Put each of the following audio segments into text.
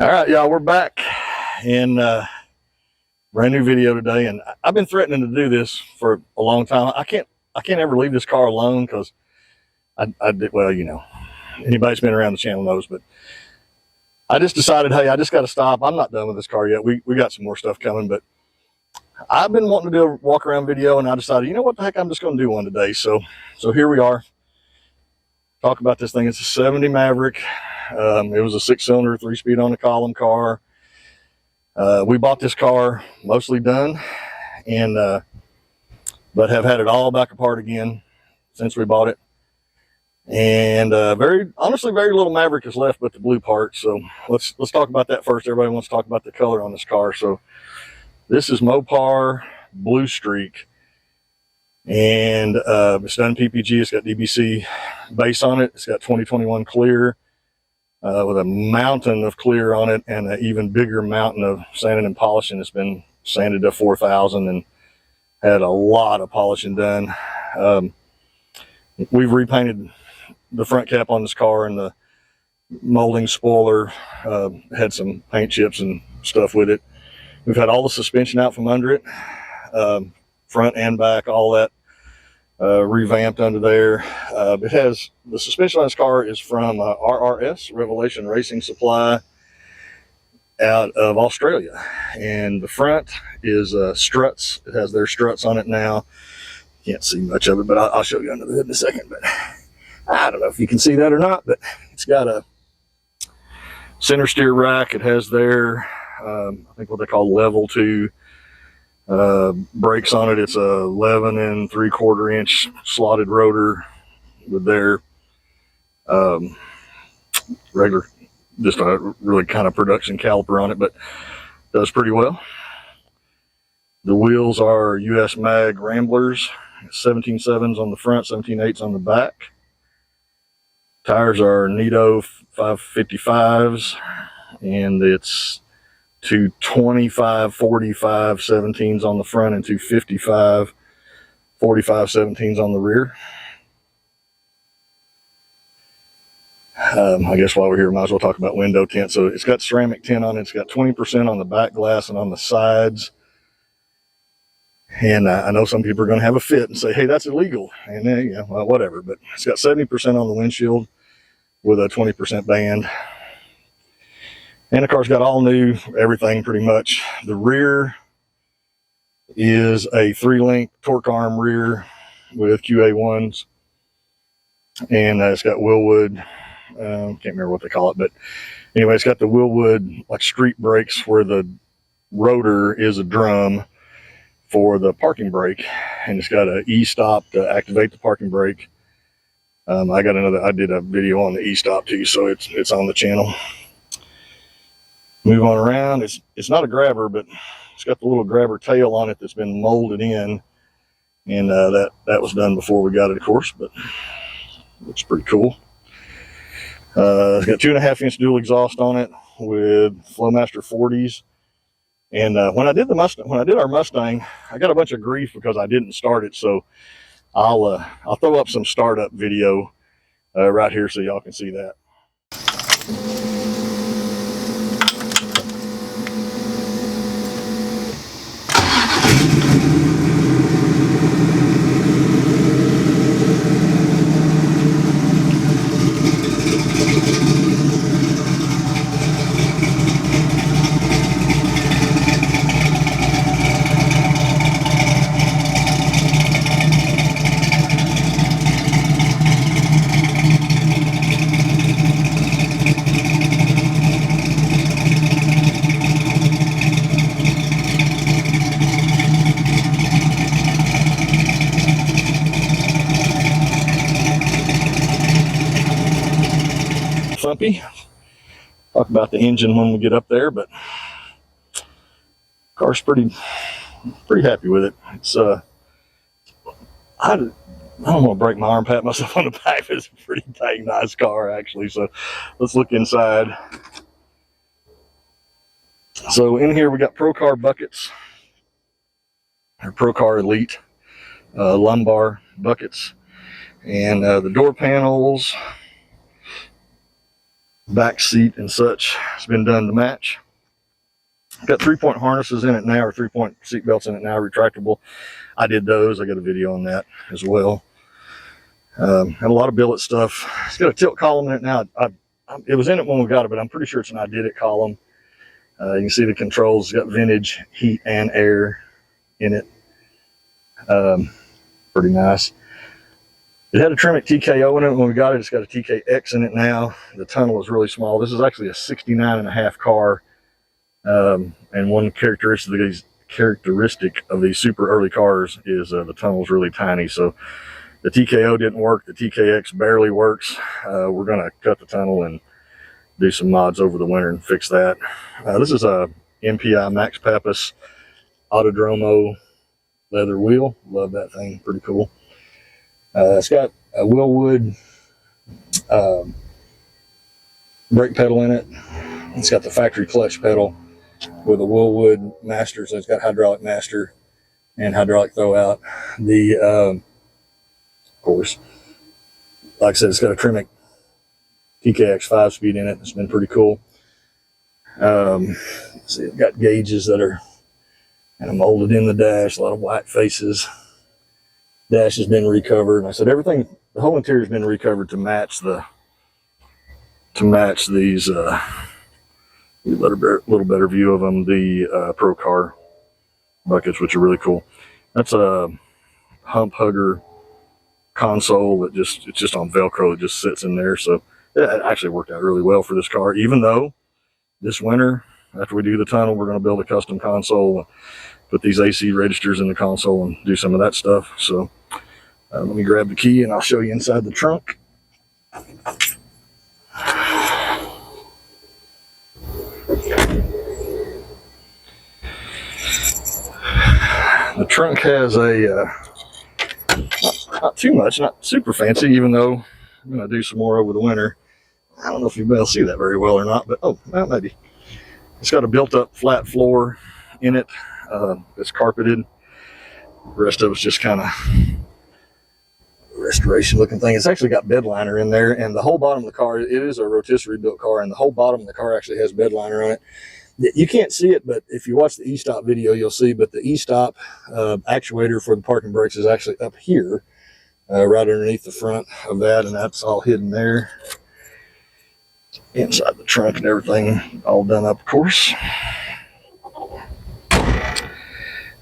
All right, y'all, we're back in brand new video today, and I've been threatening to do this for a long time. I can't ever leave this car alone because I did, well, you know, anybody's been around the channel knows, but I just decided, hey, I just got to stop. I'm not done with this car yet. We got some more stuff coming, but I've been wanting to do a walk around video, and I decided, you know what the heck, I'm just going to do one today. So here we are. Talk about this thing. It's a 70 Maverick. It was a 6-cylinder, 3-speed on the column car. We bought this car mostly done, and but have had it all back apart again since we bought it. And honestly, very little Maverick is left but the blue part. So let's talk about that first. Everybody wants to talk about the color on this car. So this is Mopar Blue Streak, and it's done PPG. It's got DBC base on it. It's got 2021 clear. With a mountain of clear on it and an even bigger mountain of sanding and polishing. It's been sanded to 4,000 and had a lot of polishing done. We've repainted the front cap on this car, and the molding spoiler had some paint chips and stuff with it. We've had all the suspension out from under it, front and back, all that revamped under there. It has, the suspension on this car is from RRS, Revelation Racing Supply, out of Australia. And the front is struts. It has their struts on it now. Can't see much of it, but I'll show you under the hood in a second. But I don't know if you can see that or not, but it's got a center steer rack. It has their, I think what they call level 2 brakes on it. It's a 11 3/4 inch slotted rotor with their regular, just a really kind of production caliper on it, but does pretty well. The wheels are US Mag Ramblers, 17.7s on the front, 17.8s on the back. Tires are Nito 555s, and it's 225 45 17s on the front and 255 45 17s on the rear. I guess while we're here, might as well talk about window tint. So it's got ceramic tint on it. It's got 20% on the back glass and on the sides. And I know some people are going to have a fit and say, hey, that's illegal. And yeah, well, whatever. But it's got 70% on the windshield with a 20% band. And the car's got all new everything pretty much. The rear is a 3-link torque arm rear with QA1s. And it's got Willwood, can't remember what they call it, but anyway, it's got the Willwood like street brakes where the rotor is a drum for the parking brake. And it's got an E-stop to activate the parking brake. I did a video on the E-stop too, so it's on the channel. Move on around. It's not a grabber, but it's got the little grabber tail on it that's been molded in, and that was done before we got it, of course, but looks pretty cool. It's got 2.5-inch dual exhaust on it with Flowmaster 40s. And when I did our Mustang, I got a bunch of grief because I didn't start it. So I'll throw up some startup video right here so y'all can see that. Thumpy. Talk about the engine when we get up there, but car's pretty happy with it. It's I don't want to break my arm, pat myself on the back. It's a pretty dang nice car actually. So let's look inside. So in here we got Pro-Car buckets, or Pro-Car Elite lumbar buckets, and the door panels back seat and such has been done to match. Got 3-point harnesses in it now, or 3-point seat belts in it now, retractable. I did those. I got a video on that as well. Had a lot of billet stuff. It's got a tilt column in it now. It was in it when we got it, but I'm pretty sure it's an I did it column. You can see the controls. It's got vintage heat and air in it. Pretty nice. It had a Tremec TKO in it when we got it. It's got a TKX in it now. The tunnel is really small. This is actually a 69.5 car. And one characteristic of these super early cars is the tunnel is really tiny. So the TKO didn't work. The TKX barely works. We're going to cut the tunnel and do some mods over the winter and fix that. This is a MPI Max Pappas Autodromo leather wheel. Love that thing. Pretty cool. It's got a Willwood brake pedal in it. It's got the factory clutch pedal with a Willwood master, so it's got hydraulic master and hydraulic throwout. Of course, like I said, it's got a Tremec TKX 5-speed in it. It's been pretty cool. See, it's got gauges that are kind of molded in the dash, a lot of white faces. Dash has been recovered, and I said everything, the whole interior has been recovered to match these. A little better view of them. The Pro Car buckets, which are really cool. That's a hump hugger console that it's just on Velcro. It just sits in there, so it actually worked out really well for this car. Even though this winter, after we do the tunnel, we're going to build a custom console, put these AC registers in the console, and do some of that stuff. So let me grab the key and I'll show you inside the trunk. The trunk has a not too much, not super fancy, even though I'm going to do some more over the winter. I don't know if you'll be able to see that very well or not, but well, maybe. It's got a built-up flat floor in it. It's carpeted. The rest of it's just kind of restoration-looking thing. It's actually got bed liner in there, and the whole bottom of the car, it is a rotisserie-built car, and the whole bottom of the car actually has bed liner on it. You can't see it, but if you watch the e-stop video, you'll see, but the e-stop actuator for the parking brakes is actually up here, right underneath the front of that, and that's all hidden there. Inside the trunk and everything, all done up, of course.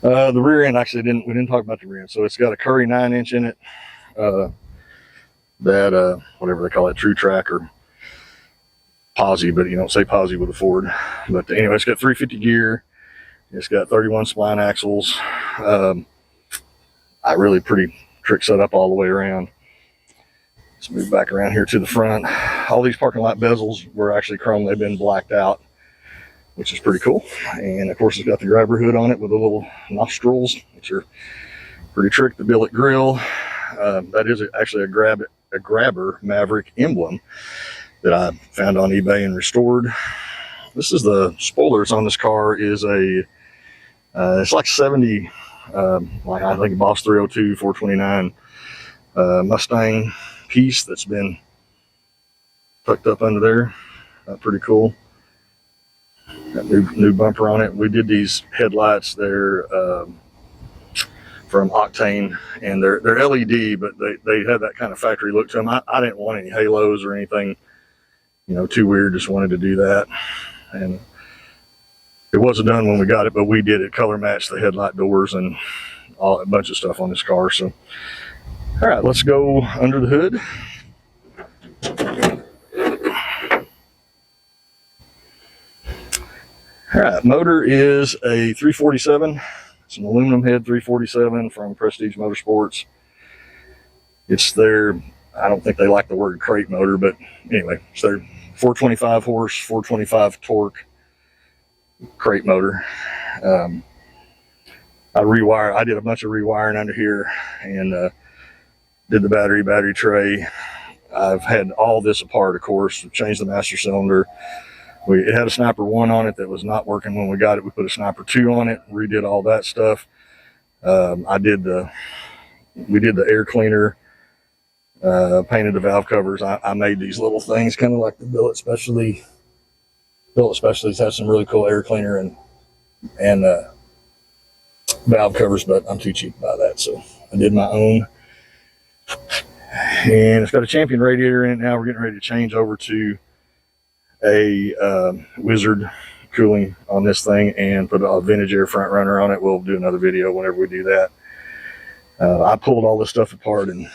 The rear end, actually, we didn't talk about the rear end. So it's got a Curry 9-inch in it, whatever they call it, True Track or Posi, but you don't say Posi with a Ford. But anyway, it's got 350 gear. It's got 31 spline axles. Really pretty trick set up all the way around. Let's move back around here to the front. All these parking lot bezels were actually chrome. They've been blacked out, which is pretty cool. And of course, it's got the grabber hood on it with the little nostrils, which are pretty trick. The billet grill. That is actually a grabber Maverick emblem that I found on eBay and restored. This is the spoilers on this car is it's like 70, like I think Boss 302, 429 Mustang piece that's been tucked up under there. Pretty cool. Got new bumper on it. We did these headlights. They're from Octane, and they're LED, but they had that kind of factory look to them. I didn't want any halos or anything, too weird. Just wanted to do that, and it wasn't done when we got it, but we did it color match the headlight doors and a bunch of stuff on this car. So, all right, let's go under the hood. All right, motor is a 347. It's an aluminum head 347 from Prestige Motorsports. It's their, I don't think they like the word crate motor, but anyway, it's their 425 horse, 425 torque crate motor. I did a bunch of rewiring under here and did the battery tray. I've had all this apart, of course, changed the master cylinder. It had a Sniper 1 on it that was not working when we got it. We put a Sniper 2 on it, redid all that stuff. We did the air cleaner Painted the valve covers. I made these little things, kind of like the Billet Specialty. Billet Specialties have some really cool air cleaner and valve covers, but I'm too cheap to buy that, so I did my own. And it's got a Champion radiator in it now. We're getting ready to change over to a Wizard cooling on this thing and put a Vintage Air front runner on it. We'll do another video whenever we do that. I pulled all this stuff apart and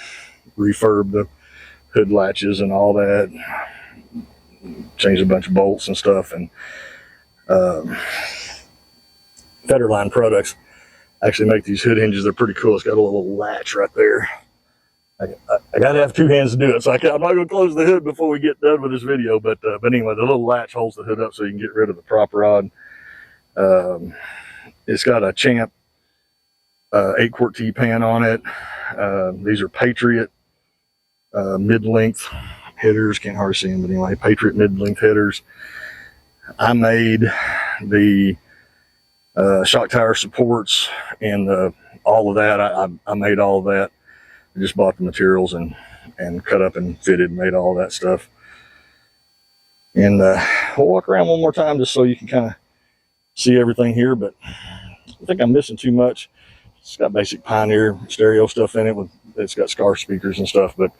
refurbed the hood latches and all that. Changed a bunch of bolts and stuff. And Federline Products actually make these hood hinges. They're pretty cool. It's got a little latch right there. I got to have two hands to do it, so I'm not going to close the hood before we get done with this video. But anyway, the little latch holds the hood up so you can get rid of the prop rod. It's got a Champ 8-quart T-pan on it. These are Patriot mid-length headers. Can't hardly see them, but anyway, Patriot mid-length headers. I made the shock tower supports and all of that. I made all of that. I just bought the materials and cut up and fitted and made all that stuff. And we'll walk around one more time just so you can kind of see everything here, but I think I'm missing too much. It's got basic Pioneer stereo stuff in it. It's got Scarf speakers and stuff, but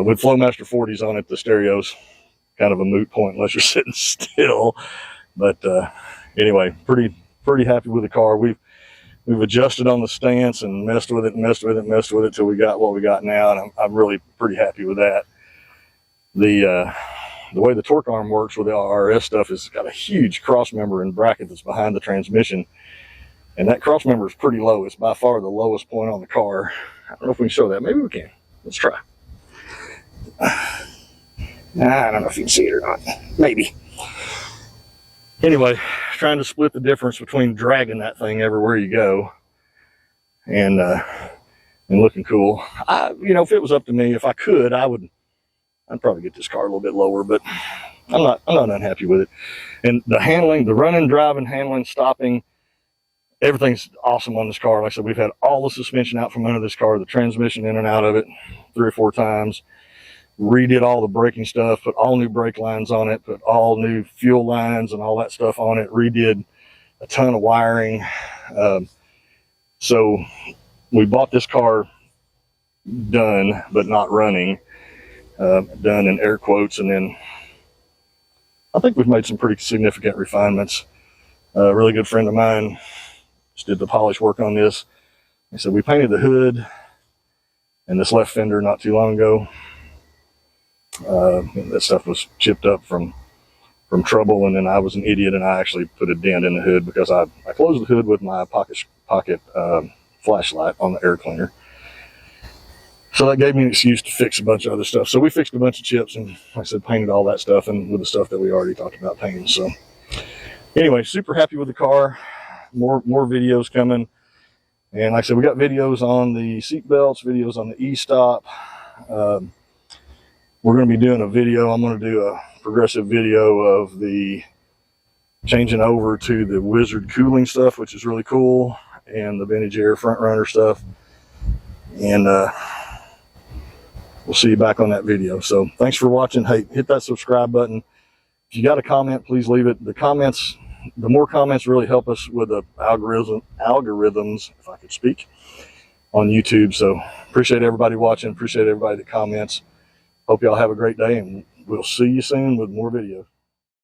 with Flowmaster 40s on it, the stereo's kind of a moot point unless you're sitting still. But anyway, pretty happy with the car. We've adjusted on the stance and messed with it till we got what we got now, and I'm really pretty happy with that. The way the torque arm works with the RS stuff is got a huge cross member and bracket that's behind the transmission, and that cross member is pretty low. It's by far the lowest point on the car. I don't know if we can show that. Maybe we can. Let's try. I don't know if you can see it or not. Maybe. Anyway, trying to split the difference between dragging that thing everywhere you go and looking cool. If it was up to me, if I could, I'd probably get this car a little bit lower, but I'm not unhappy with it. And the handling, the running, driving, handling, stopping, everything's awesome on this car. Like I said, we've had all the suspension out from under this car, the transmission in and out of it 3 or 4 times. Redid all the braking stuff, put all new brake lines on it, put all new fuel lines and all that stuff on it, redid a ton of wiring. So we bought this car done, but not running, done in air quotes. And then I think we've made some pretty significant refinements. A really good friend of mine just did the polish work on this. He said we painted the hood and this left fender not too long ago. That stuff was chipped up from trouble, and then I was an idiot and I actually put a dent in the hood because I closed the hood with my pocket flashlight on the air cleaner. So that gave me an excuse to fix a bunch of other stuff. So we fixed a bunch of chips and, like I said, painted all that stuff and with the stuff that we already talked about painting. So anyway, super happy with the car. More videos coming. And like I said, we got videos on the seat belts, videos on the e-stop. We're going to be doing a video. I'm going to do a progressive video of the changing over to the Wizard cooling stuff, which is really cool, and the Vintage Air front runner stuff. And we'll see you back on that video. So thanks for watching. Hey, hit that subscribe button. If you got a comment, please leave it. The more comments really help us with the algorithms, if I could speak, on YouTube. So appreciate everybody watching. Appreciate everybody that comments. Hope y'all have a great day, and we'll see you soon with more videos.